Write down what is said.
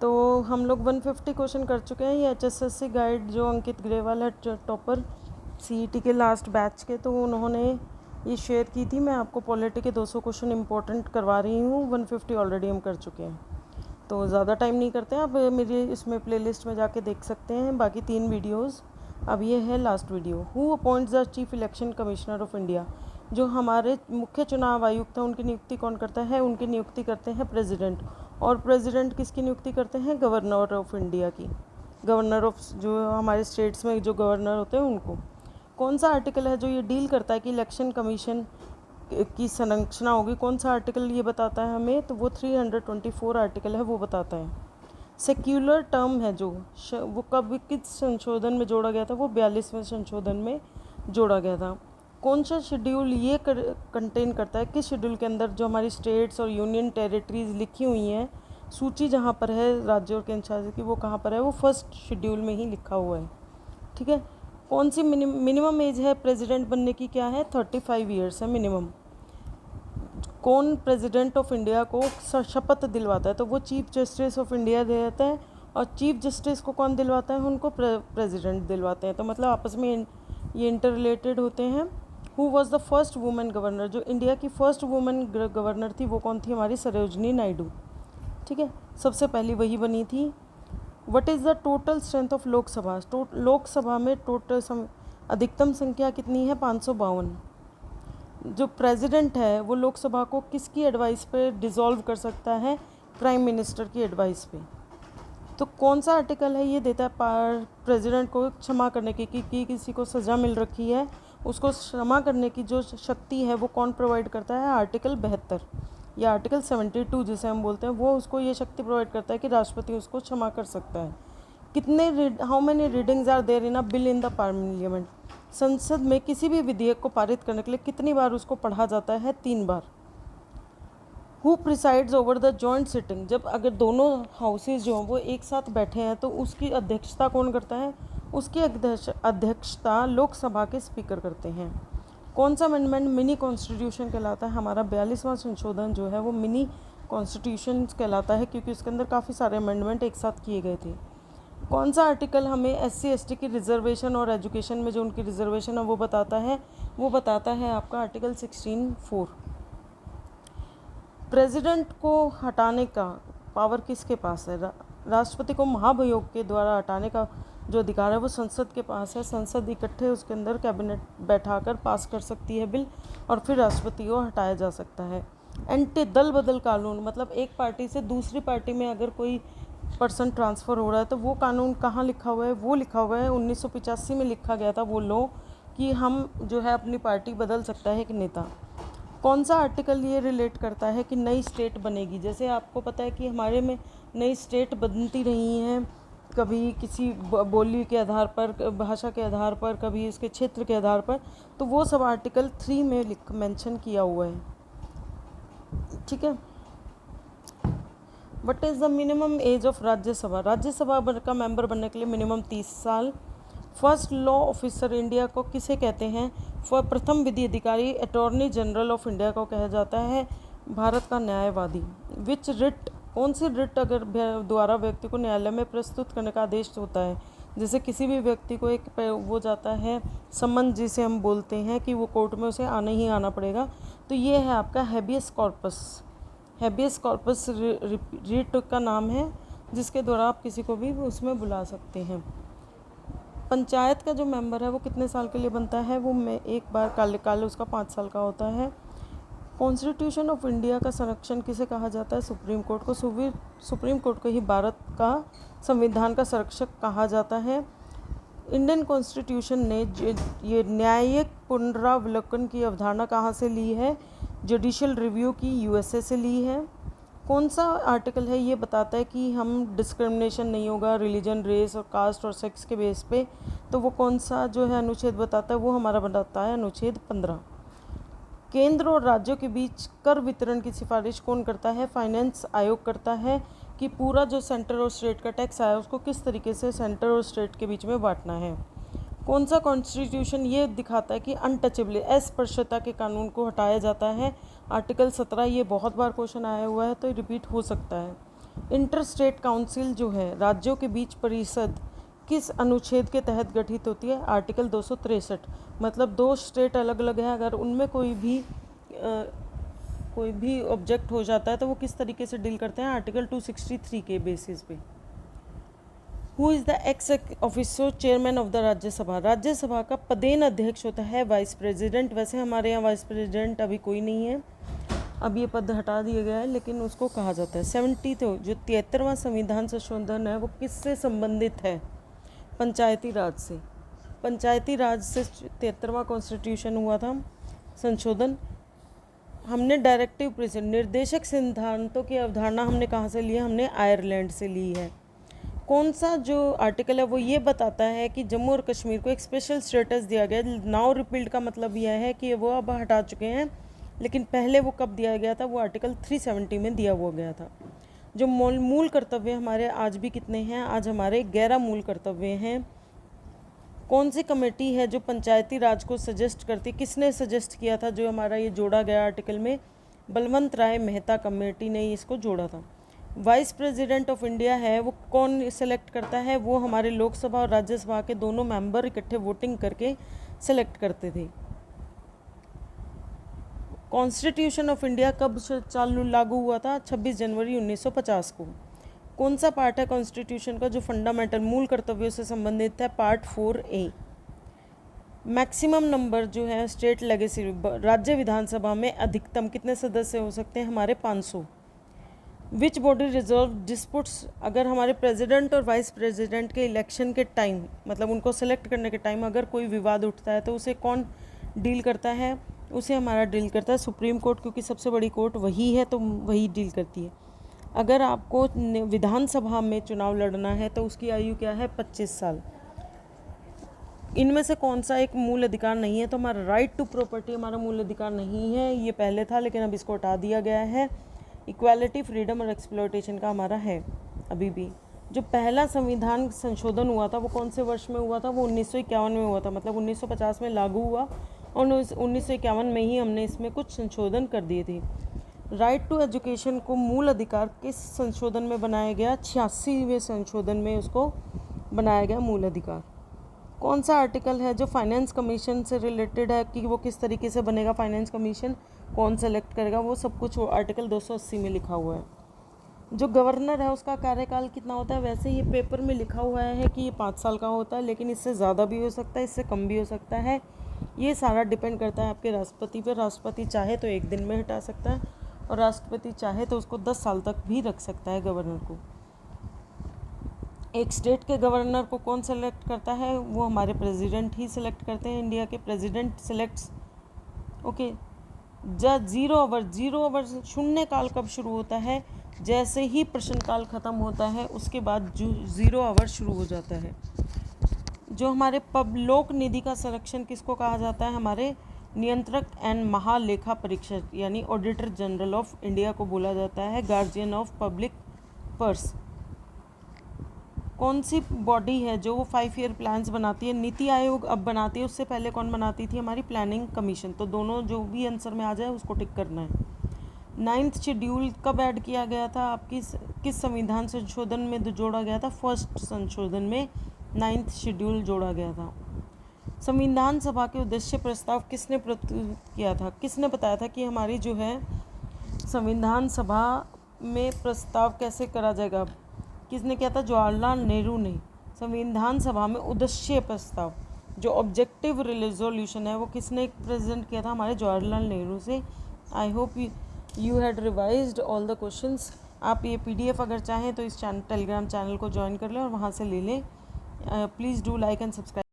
तो हम लोग 150 क्वेश्चन कर चुके हैं। ये HSSC गाइड जो अंकित ग्रेवाल है टॉपर CET के लास्ट बैच के, तो उन्होंने ये शेयर की थी। मैं आपको पॉलिटी के 200 क्वेश्चन इंपॉर्टेंट करवा रही हूँ। 150 ऑलरेडी हम कर चुके हैं, तो ज़्यादा टाइम नहीं करते हैं। अब मेरे इसमें प्लेलिस्ट में जाके देख सकते हैं बाकी 3 वीडियोज़। अब ये है last video. Who appoints the chief election commissioner of India. जो हमारे मुख्य चुनाव आयुक्त हैं उनकी नियुक्ति कौन करता है? उनकी नियुक्ति करते हैं प्रेसिडेंट। और प्रेसिडेंट किसकी नियुक्ति करते हैं? गवर्नर ऑफ इंडिया की। गवर्नर ऑफ जो हमारे स्टेट्स में जो गवर्नर होते हैं उनको। कौन सा आर्टिकल है जो ये डील करता है कि इलेक्शन कमीशन की संरचना होगी? कौन सा आर्टिकल ये बताता है हमें? तो वो 324 आर्टिकल है, वो बताता है। सेक्युलर टर्म है जो वो कब किस संशोधन में जोड़ा गया था? वो 42वें संशोधन में जोड़ा गया था। कौन सा शेड्यूल ये कंटेन करता है? किस शेड्यूल के अंदर जो हमारी स्टेट्स और यूनियन टेरिटरीज लिखी हुई हैं, सूची जहाँ पर है राज्यों और केंद्र शासित की, वो कहाँ पर है? वो फर्स्ट शेड्यूल में ही लिखा हुआ है। ठीक है। कौन सी मिनिमम एज है प्रेसिडेंट बनने की? क्या है? 35 ईयर्स है मिनिमम। कौन प्रेसिडेंट ऑफ इंडिया को शपथ दिलवाता है? तो वो चीफ जस्टिस ऑफ इंडिया देता है। और चीफ जस्टिस को कौन दिलवाता है? उनको प्रेसिडेंट दिलवाते हैं। तो मतलब आपस में ये इंटर रिलेटेड होते हैं। Who was the first women governor? जो इंडिया की फर्स्ट वुमेन गवर्नर थी वो कौन थी? हमारी सरोजनी नायडू। ठीक है, सबसे पहली वही बनी थी। What is the total strength of Lok Sabha? Lok Sabha में टोटल अधिकतम संख्या कितनी है? 552। जो प्रेसिडेंट है वो लोकसभा को किसकी एडवाइस पे डिसॉल्व कर सकता है? प्राइम मिनिस्टर की एडवाइस पे। तो कौन सा आर्टिकल है ये देता है प्रेसिडेंट को क्षमा करने की कि किसी को सज़ा मिल रखी है, उसको क्षमा करने की जो शक्ति है वो कौन प्रोवाइड करता है? आर्टिकल 72 या आर्टिकल 72 जिसे हम बोलते हैं, वो उसको ये शक्ति प्रोवाइड करता है कि राष्ट्रपति उसको क्षमा कर सकता है। कितने how many readings are there in a bill in the parliament? संसद में किसी भी विधेयक को पारित करने के लिए कितनी बार उसको पढ़ा जाता है? 3 बार। Who presides over the joint sitting? जब अगर दोनों हाउसेज जो हैं वो एक साथ बैठे हैं तो उसकी अध्यक्षता कौन करता है? उसकी अध्यक्षता लोकसभा के स्पीकर करते हैं। कौन सा अमेंडमेंट मिनी कॉन्स्टिट्यूशन कहलाता है? हमारा 42वां संशोधन जो है वो मिनी कॉन्स्टिट्यूशन कहलाता है, क्योंकि उसके अंदर काफ़ी सारे अमेंडमेंट एक साथ किए गए थे। कौन सा आर्टिकल हमें SC/ST की रिजर्वेशन और एजुकेशन में जो उनकी रिजर्वेशन है वो बताता है? वो बताता है आपका आर्टिकल 16(4). प्रेसिडेंट को हटाने का पावर किसके पास है? राष्ट्रपति को महाभियोग के द्वारा हटाने का जो अधिकार है वो संसद के पास है। संसद इकट्ठे उसके अंदर कैबिनेट बैठाकर पास कर सकती है बिल, और फिर राष्ट्रपति को हटाया जा सकता है। एंटी दल बदल कानून, मतलब एक पार्टी से दूसरी पार्टी में अगर कोई पर्सन ट्रांसफ़र हो रहा है तो वो कानून कहाँ लिखा हुआ है? वो लिखा हुआ है 1985 में लिखा गया था वो लॉ, कि हम जो है अपनी पार्टी बदल सकता है एक नेता। कौन सा आर्टिकल ये रिलेट करता है कि नई स्टेट बनेगी? जैसे आपको पता है कि हमारे में नई स्टेट बनती रही हैं, कभी किसी बोली के आधार पर, भाषा के आधार पर, कभी इसके क्षेत्र के आधार पर, तो वो सब आर्टिकल 3 में मेंशन किया हुआ है। ठीक है। What is the minimum age of Rajya Sabha? Rajya Sabha का मेंबर बनने के लिए मिनिमम 30 साल। फर्स्ट लॉ ऑफिसर इंडिया को किसे कहते हैं? प्रथम विधि अधिकारी अटॉर्नी जनरल ऑफ इंडिया को कहा जाता है। भारत का न्यायवादी। विच रिट? कौन सी रिट अगर द्वारा व्यक्ति को न्यायालय में प्रस्तुत करने का आदेश होता है? जैसे किसी भी व्यक्ति को एक वो जाता है सम्मन, जिसे हम बोलते हैं कि वो कोर्ट में उसे आना ही आना पड़ेगा, तो ये है आपका habeas corpus. Habeas corpus writ का नाम है, जिसके द्वारा आप किसी को भी उसमें बुला सकते हैं। पंचायत का जो मेंबर है वो कितने साल के लिए बनता है? वो एक बार काल उसका 5 साल का होता है। कॉन्स्टिट्यूशन ऑफ इंडिया का संरक्षण किसे कहा जाता है? सुप्रीम कोर्ट को। सुप्रीम कोर्ट को ही भारत का संविधान का संरक्षक कहा जाता है। इंडियन कॉन्स्टिट्यूशन ने ये न्यायिक पुनरावलोकन की अवधारणा कहाँ से ली है? जुडिशियल रिव्यू की USA से ली है। कौन सा आर्टिकल है ये बताता है कि हम डिस्क्रिमिनेशन नहीं होगा रिलीजन, रेस और कास्ट और सेक्स के बेस पे? तो वो कौन सा जो है अनुच्छेद बताता है? वो हमारा बताता है अनुच्छेद 15। केंद्र और राज्यों के बीच कर वितरण की सिफारिश कौन करता है? फाइनेंस आयोग करता है, कि पूरा जो सेंटर और स्टेट का टैक्स आया उसको किस तरीके से सेंटर और स्टेट के बीच में बांटना है। कौन सा कॉन्स्टिट्यूशन ये दिखाता है कि अनटचेबल अस्पृश्यता के कानून को हटाया जाता है? आर्टिकल 17। ये बहुत बार क्वेश्चन आया हुआ है तो रिपीट हो सकता है। इंटर स्टेट काउंसिल जो है, राज्यों के बीच परिषद, किस अनुच्छेद के तहत गठित होती है? आर्टिकल 263। मतलब दो स्टेट अलग अलग हैं, अगर उनमें कोई भी ऑब्जेक्ट हो जाता है तो वो किस तरीके से डील करते हैं? आर्टिकल 263 के बेसिस पे। Who is the x officer chairman of the Rajya Sabha? Rajya Sabha का पदेन अध्यक्ष होता है वाइस प्रेसिडेंट। वैसे हमारे यहाँ वाइस प्रेसिडेंट अभी कोई नहीं है, अब ये पद हटा दिया गया है, लेकिन उसको कहा जाता है। 70 जो 73वां संविधान संशोधन है वो किससे संबंधित है? पंचायती राज से। पंचायती राज से 73वां कॉन्स्टिट्यूशन हुआ था संशोधन। हमने डायरेक्टिव प्रिंसिपल, निर्देशक सिद्धांतों की अवधारणा हमने कहाँ से ली है? हमने आयरलैंड से ली है। कौन सा जो आर्टिकल है वो ये बताता है कि जम्मू और कश्मीर को एक स्पेशल स्टेटस दिया गया? नाउ रिपील्ड का मतलब यह है कि वो अब हटा चुके हैं, लेकिन पहले वो कब दिया गया था? वो आर्टिकल 370 में दिया हुआ गया था। जो मूल कर्तव्य हमारे आज भी कितने हैं? आज हमारे 11 मूल कर्तव्य हैं। कौन सी कमेटी है जो पंचायती राज को सजेस्ट करती? किसने सजेस्ट किया था जो हमारा ये जोड़ा गया आर्टिकल में? बलवंत राय मेहता कमेटी ने इसको जोड़ा था। वाइस प्रेसिडेंट ऑफ इंडिया है वो कौन सेलेक्ट करता है? वो हमारे लोकसभा और राज्यसभा के दोनों मेंबर इकट्ठे वोटिंग करके सेलेक्ट करते थे। कॉन्स्टिट्यूशन ऑफ इंडिया कब लागू हुआ था? 26 जनवरी 1950 को। कौन सा पार्ट है कॉन्स्टिट्यूशन का जो फंडामेंटल मूल कर्तव्यों से संबंधित है? Part 4A। मैक्सिमम नंबर जो है स्टेट लेजिस्लेटिव, राज्य विधानसभा में अधिकतम कितने सदस्य हो सकते हैं? हमारे 500। Which body reserve disputes? अगर हमारे प्रेसिडेंट और वाइस प्रेसिडेंट के इलेक्शन के टाइम, मतलब उनको सेलेक्ट करने के टाइम अगर कोई विवाद उठता है तो उसे कौन डील करता है? उसे हमारा डील करता है सुप्रीम कोर्ट, क्योंकि सबसे बड़ी कोर्ट वही है तो वही डील करती है। अगर आपको विधानसभा में चुनाव लड़ना है तो उसकी आयु क्या है? 25 साल। इनमें से कौन सा एक मूल अधिकार नहीं है? तो हमारा राइट टू प्रॉपर्टी हमारा मूल अधिकार नहीं है। ये पहले था लेकिन अब इसको हटा दिया गया है। इक्वालिटी, फ्रीडम और एक्सप्लॉयटेशन का हमारा है अभी भी। जो पहला संविधान संशोधन हुआ था वो कौन से वर्ष में हुआ था? वो 1951 में हुआ था। मतलब 1950 में लागू हुआ और 1951 में ही हमने इसमें कुछ संशोधन कर दिए थे। राइट टू एजुकेशन को मूल अधिकार किस संशोधन में बनाया गया? 86वें संशोधन में उसको बनाया गया मूल अधिकार। कौन सा आर्टिकल है जो फाइनेंस कमीशन से रिलेटेड है कि वो किस तरीके से बनेगा फाइनेंस कमीशन, कौन सेलेक्ट करेगा, वो सब कुछ वो आर्टिकल 280 में लिखा हुआ है। जो गवर्नर है उसका कार्यकाल कितना होता है? वैसे ये पेपर में लिखा हुआ है कि ये 5 साल का होता है, लेकिन इससे ज़्यादा भी हो सकता है, इससे कम भी हो सकता है। ये सारा डिपेंड करता है आपके राष्ट्रपति पर। राष्ट्रपति चाहे तो 1 दिन में हटा सकता है और राष्ट्रपति चाहे तो उसको 10 साल तक भी रख सकता है गवर्नर को। एक स्टेट के गवर्नर को कौन सेलेक्ट करता है? वो हमारे प्रेसिडेंट ही सिलेक्ट करते हैं। इंडिया के प्रेसिडेंट सिलेक्ट्स। ओके। जब 0 आवर शून्य काल कब शुरू होता है? जैसे ही प्रश्नकाल खत्म होता है उसके बाद जो 0 आवर शुरू हो जाता है। जो हमारे लोक निधि का संरक्षण किसको कहा जाता है? हमारे नियंत्रक एंड महालेखा परीक्षक यानी ऑडिटर जनरल ऑफ इंडिया को बोला जाता है, गार्जियन ऑफ पब्लिक पर्स। कौन सी बॉडी है जो 5 ईयर प्लान्स बनाती है? नीति आयोग अब बनाती है, उससे पहले कौन बनाती थी? हमारी प्लानिंग कमीशन। तो दोनों जो भी आंसर में आ जाए उसको टिक करना है। 9th शेड्यूल कब ऐड किया गया था? आपकी किस संविधान संशोधन में जोड़ा गया था? फर्स्ट संशोधन में 9th शेड्यूल जोड़ा गया था। संविधान सभा के उद्देश्य प्रस्ताव किसने प्रस्तुत किया था? किसने बताया था कि हमारी जो है संविधान सभा में प्रस्ताव कैसे करा जाएगा? किसने किया था? जवाहरलाल नेहरू ने। संविधान सभा में उद्देश्य प्रस्ताव जो ऑब्जेक्टिव रेजोल्यूशन है वो किसने प्रेजेंट किया था? हमारे जवाहरलाल नेहरू से। I hope you had revised all the questions. आप ये PDF अगर चाहें तो इस टेलीग्राम चैनल को ज्वाइन कर लें और वहाँ से ले लें। Please do like and subscribe.